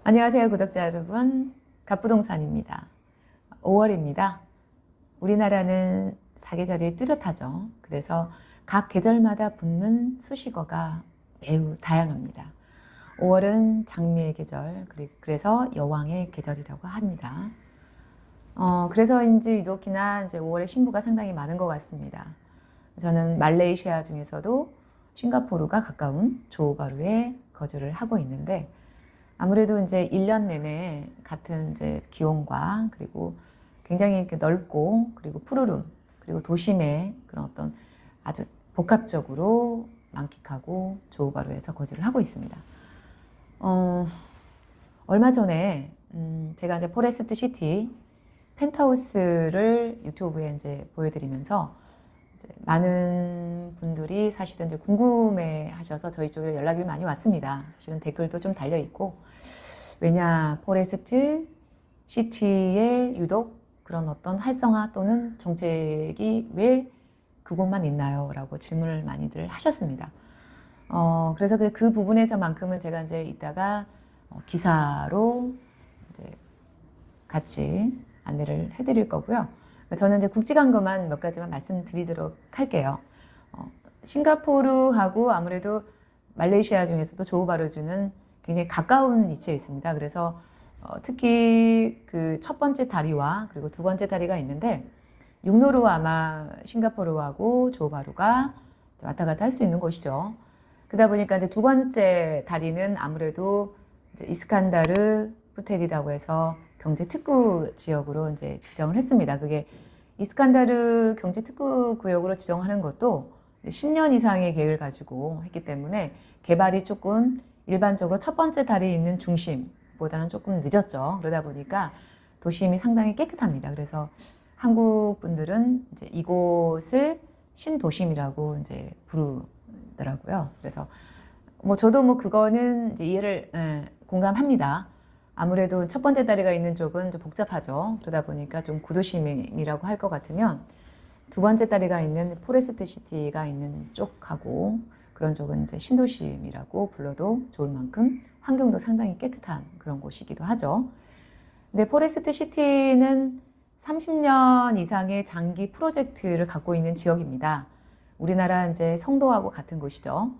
안녕하세요, 구독자 여러분. 갑부동산입니다. 5월입니다. 우리나라는 사계절이 뚜렷하죠. 그래서 각 계절마다 붙는 수식어가 매우 다양합니다. 5월은 장미의 계절, 그래서 여왕의 계절이라고 합니다. 그래서인지 유독이나 이제 5월에 신부가 상당히 많은 것 같습니다. 저는 말레이시아 중에서도 싱가포르가 가까운 조호바루에 거주를 하고 있는데, 아무래도 이제 1년 내내 같은 이제 기온과 그리고 굉장히 이렇게 넓고 그리고 푸르름 그리고 도심의 그런 어떤 아주 복합적으로 만끽하고 조호바루에서 거주를 하고 있습니다. 얼마 전에 제가 이제 포레스트 시티 펜트하우스를 유튜브에 이제 보여드리면서 이제 많은 분들이 사실은 이제 궁금해 하셔서 저희 쪽에 연락이 많이 왔습니다. 사실은 댓글도 좀 달려 있고, 왜냐 포레스트 시티에 유독 그런 어떤 활성화 또는 정책이 왜 그곳만 있나요? 라고 질문을 많이들 하셨습니다. 그래서 그 부분에서만큼은 제가 이제 이따가 기사로 이제 같이 안내를 해드릴 거고요. 저는 이제 굵직한 것만 몇 가지만 말씀드리도록 할게요. 싱가포르하고 아무래도 말레이시아 중에서도 조호바루주는 굉장히 가까운 위치에 있습니다. 그래서 특히 그 첫 번째 다리와 그리고 두 번째 다리가 있는데, 육로로 아마 싱가포르하고 조호바루가 왔다 갔다 할 수 있는 곳이죠. 그러다 보니까 이제 두 번째 다리는 아무래도 이제 이스칸다르 푸텔이라고 해서 경제특구 지역으로 이제 지정을 했습니다. 그게 이스칸다르 경제특구 구역으로 지정하는 것도 10년 이상의 계획을 가지고 했기 때문에 개발이 조금 일반적으로 첫 번째 다리에 있는 중심보다는 조금 늦었죠. 그러다 보니까 도심이 상당히 깨끗합니다. 그래서 한국 분들은 이제 이곳을 신도심이라고 이제 부르더라고요. 그래서 저도 그거는 이제 이해를 공감합니다. 아무래도 첫 번째 다리가 있는 쪽은 좀 복잡하죠. 그러다 보니까 좀 구도심이라고 할 것 같으면 두 번째 다리가 있는 포레스트 시티가 있는 쪽하고 그런 쪽은 이제 신도심이라고 불러도 좋을 만큼 환경도 상당히 깨끗한 그런 곳이기도 하죠. 근데 포레스트 시티는 30년 이상의 장기 프로젝트를 갖고 있는 지역입니다. 우리나라 이제 송도하고 같은 곳이죠.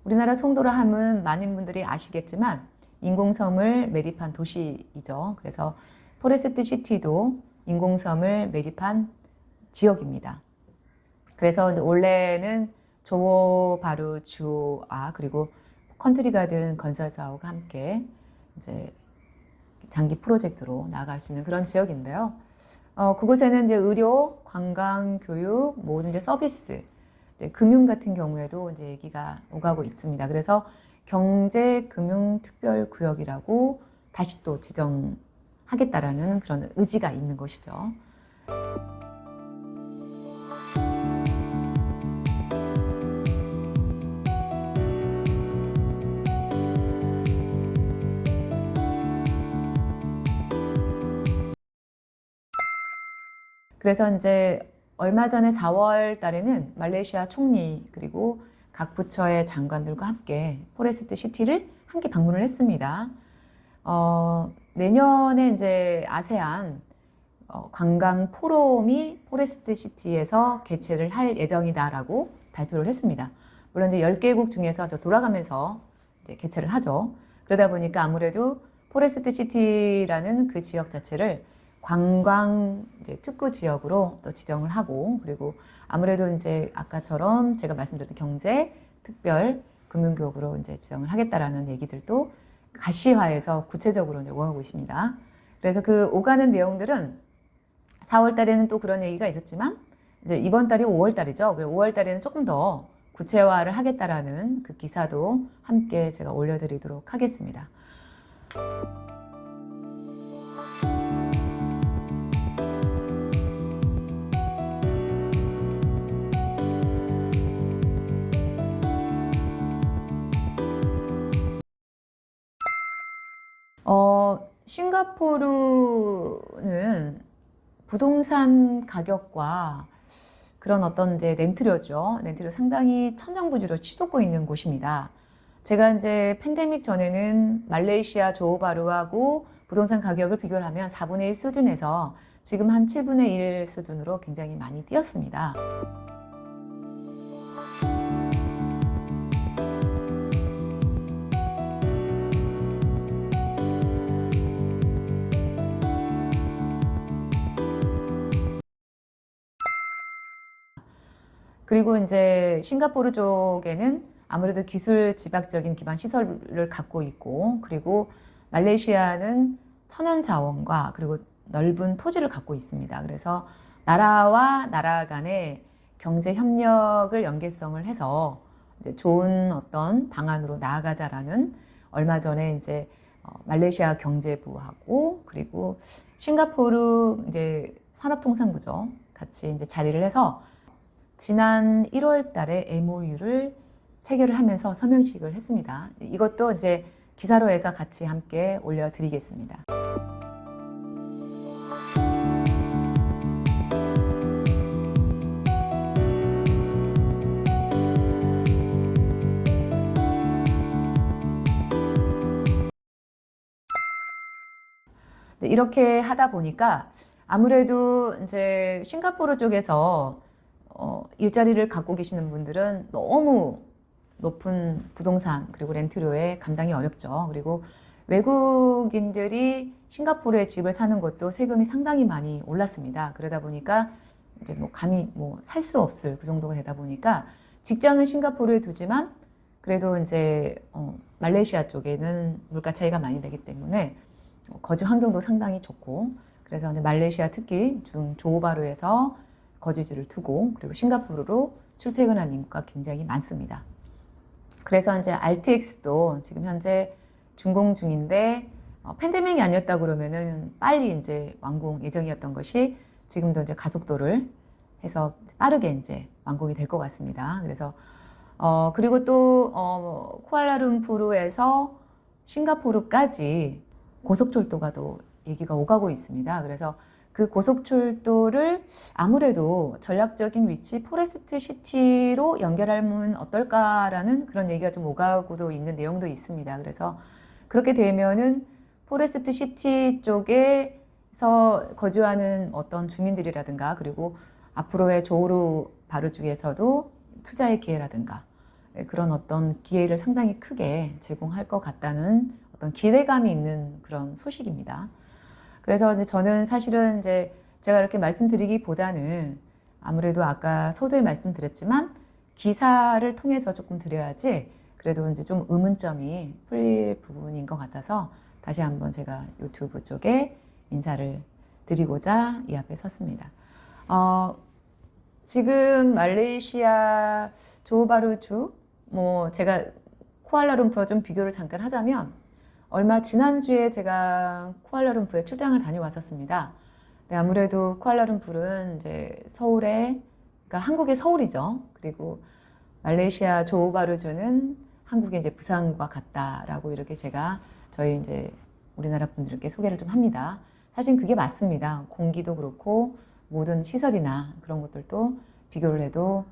우리나라 송도라 하면 많은 분들이 아시겠지만 인공섬을 매립한 도시이죠. 그래서 포레스트 시티도 인공섬을 매립한 지역입니다. 그래서 원래는 조호바루주와 그리고 컨트리가든 건설사하고 함께 이제 장기 프로젝트로 나아갈 수 있는 그런 지역인데요. 그곳에는 이제 의료, 관광, 교육, 모든 이제 서비스, 이제 금융 같은 경우에도 이제 얘기가 오가고 있습니다. 그래서 경제금융특별구역이라고 다시 또 지정하겠다라는 그런 의지가 있는 것이죠. 그래서 이제 얼마 전에 4월 달에는 말레이시아 총리 그리고 각 부처의 장관들과 함께 포레스트 시티를 함께 방문을 했습니다. 내년에 이제 아세안 관광 포럼이 포레스트 시티에서 개최를 할 예정이다라고 발표를 했습니다. 물론 이제 10개국 중에서 돌아가면서 이제 개최를 하죠. 그러다 보니까 아무래도 포레스트 시티라는 그 지역 자체를 관광 이제 특구 지역으로 또 지정을 하고, 그리고 아무래도 이제 아까처럼 제가 말씀드렸던 경제 특별 금융구역으로 이제 지정을 하겠다라는 얘기들도 가시화해서 구체적으로 이제 오가고 있습니다. 그래서 그 오가는 내용들은 4월 달에는 또 그런 얘기가 있었지만 이제 이번 달이 5월 달이죠. 5월 달에는 조금 더 구체화를 하겠다라는 그 기사도 함께 제가 올려드리도록 하겠습니다. 싱가포르는 부동산 가격과 그런 어떤 이제 렌트료죠. 렌트료 상당히 천정부지로 치솟고 있는 곳입니다. 제가 이제 팬데믹 전에는 말레이시아 조호바루하고 부동산 가격을 비교를 하면 4분의 1 수준에서 지금 한 7분의 1 수준으로 굉장히 많이 뛰었습니다. 그리고 이제 싱가포르 쪽에는 아무래도 기술 집약적인 기반 시설을 갖고 있고, 그리고 말레이시아는 천연 자원과 그리고 넓은 토지를 갖고 있습니다. 그래서 나라와 나라 간의 경제 협력을 연계성을 해서 이제 좋은 어떤 방안으로 나아가자라는, 얼마 전에 이제 말레이시아 경제부하고 그리고 싱가포르 이제 산업통상부죠, 같이 이제 자리를 해서 지난 1월 달에 MOU를 체결을 하면서 서명식을 했습니다. 이것도 이제 기사로 해서 같이 함께 올려드리겠습니다. 이렇게 하다 보니까 아무래도 이제 싱가포르 쪽에서 일자리를 갖고 계시는 분들은 너무 높은 부동산 그리고 렌트료에 감당이 어렵죠. 그리고 외국인들이 싱가포르에 집을 사는 것도 세금이 상당히 많이 올랐습니다. 그러다 보니까 이제 뭐 감히 뭐 살 수 없을 그 정도가 되다 보니까 직장은 싱가포르에 두지만 그래도 이제 말레이시아 쪽에는 물가 차이가 많이 되기 때문에 거주 환경도 상당히 좋고, 그래서 이제 말레이시아 특히 조호바루에서 거주지를 두고 그리고 싱가포르로 출퇴근한 인구가 굉장히 많습니다. 그래서 이제 RTX도 지금 현재 준공 중인데 팬데믹이 아니었다 그러면은 빨리 이제 완공 예정이었던 것이 지금도 이제 가속도를 해서 빠르게 이제 완공이 될 것 같습니다. 그래서 그리고 또 쿠알라룸푸르에서 싱가포르까지 고속철도가 또 얘기가 오가고 있습니다. 그래서 그 고속철도를 아무래도 전략적인 위치 포레스트 시티로 연결하면 어떨까라는 그런 얘기가 좀 오가고도 있는 내용도 있습니다. 그래서 그렇게 되면은 포레스트 시티 쪽에서 거주하는 어떤 주민들이라든가 그리고 앞으로의 조호르 바루 중에서도 투자의 기회라든가 그런 어떤 기회를 상당히 크게 제공할 것 같다는 어떤 기대감이 있는 그런 소식입니다. 그래서 이제 저는 사실은 이제 제가 이렇게 말씀드리기보다는 아무래도 아까 서두에 말씀드렸지만 기사를 통해서 조금 드려야지 그래도 이제 좀 의문점이 풀릴 부분인 것 같아서 다시 한번 제가 유튜브 쪽에 인사를 드리고자 이 앞에 섰습니다. 지금 말레이시아 조호바루주, 뭐 제가 쿠알라룸푸르와 좀 비교를 잠깐 하자면 지난주에 제가 쿠알라룸푸르에 출장을 다녀왔었습니다. 네, 아무래도 쿠알라룸푸르는 이제 서울에, 그러니까 한국의 서울이죠. 그리고 말레이시아 조호바루주는 한국의 이제 부산과 같다라고 이렇게 제가 저희 이제 우리나라 분들께 소개를 좀 합니다. 사실 그게 맞습니다. 공기도 그렇고 모든 시설이나 그런 것들도 비교를 해도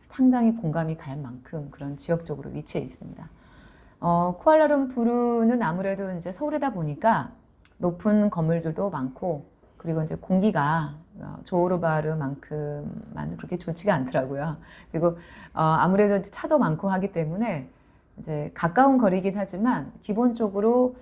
상당히 공감이 갈 만큼 그런 지역적으로 위치해 있습니다. 쿠알라룸푸르는 아무래도 이제 서울이다 보니까 높은 건물들도 많고 그리고 이제 공기가 조호르바르만큼만 그렇게 좋지가 않더라고요. 그리고 아무래도 차도 많고 하기 때문에 이제 가까운 거리긴 하지만 기본적으로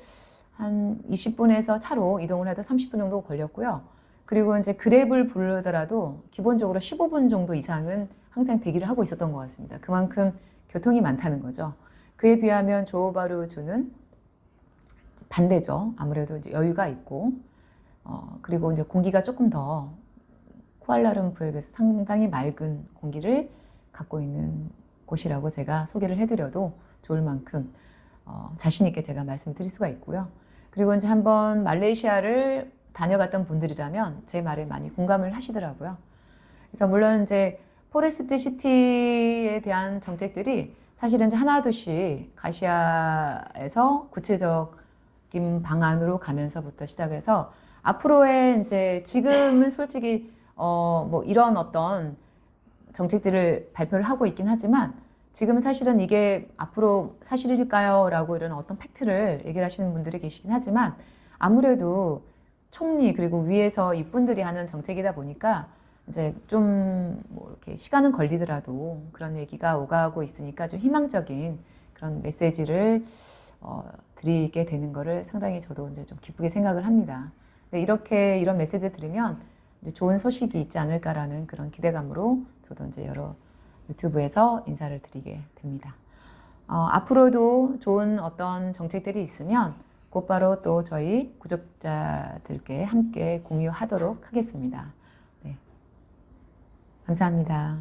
한 20분에서 차로 이동을 해도 30분 정도 걸렸고요. 그리고 이제 그랩을 부르더라도 기본적으로 15분 정도 이상은 항상 대기를 하고 있었던 것 같습니다. 그만큼 교통이 많다는 거죠. 그에 비하면 조호바루주는 반대죠. 아무래도 이제 여유가 있고, 그리고 이제 공기가 조금 더 쿠알라룸푸르에 비해서 상당히 맑은 공기를 갖고 있는 곳이라고 제가 소개를 해드려도 좋을 만큼 자신 있게 제가 말씀드릴 수가 있고요. 그리고 이제 한번 말레이시아를 다녀갔던 분들이라면 제 말에 많이 공감을 하시더라고요. 그래서 물론 이제 포레스트 시티에 대한 정책들이 사실은 이제 하나둘씩 가시아에서 구체적인 방안으로 가면서부터 시작해서 앞으로의 이제 지금은 솔직히 뭐 이런 어떤 정책들을 발표를 하고 있긴 하지만 지금은 사실은 이게 앞으로 사실일까요? 라고 이런 어떤 팩트를 얘기를 하시는 분들이 계시긴 하지만 아무래도 총리 그리고 위에서 이분들이 하는 정책이다 보니까 이제 좀 뭐 이렇게 시간은 걸리더라도 그런 얘기가 오가고 있으니까 좀 희망적인 그런 메시지를 드리게 되는 거를 상당히 저도 이제 좀 기쁘게 생각을 합니다. 근데 이렇게 이런 메시지를 들으면 이제 좋은 소식이 있지 않을까라는 그런 기대감으로 저도 이제 여러 유튜브에서 인사를 드리게 됩니다. 앞으로도 좋은 어떤 정책들이 있으면 곧바로 또 저희 구독자들께 함께 공유하도록 하겠습니다. 네. 감사합니다.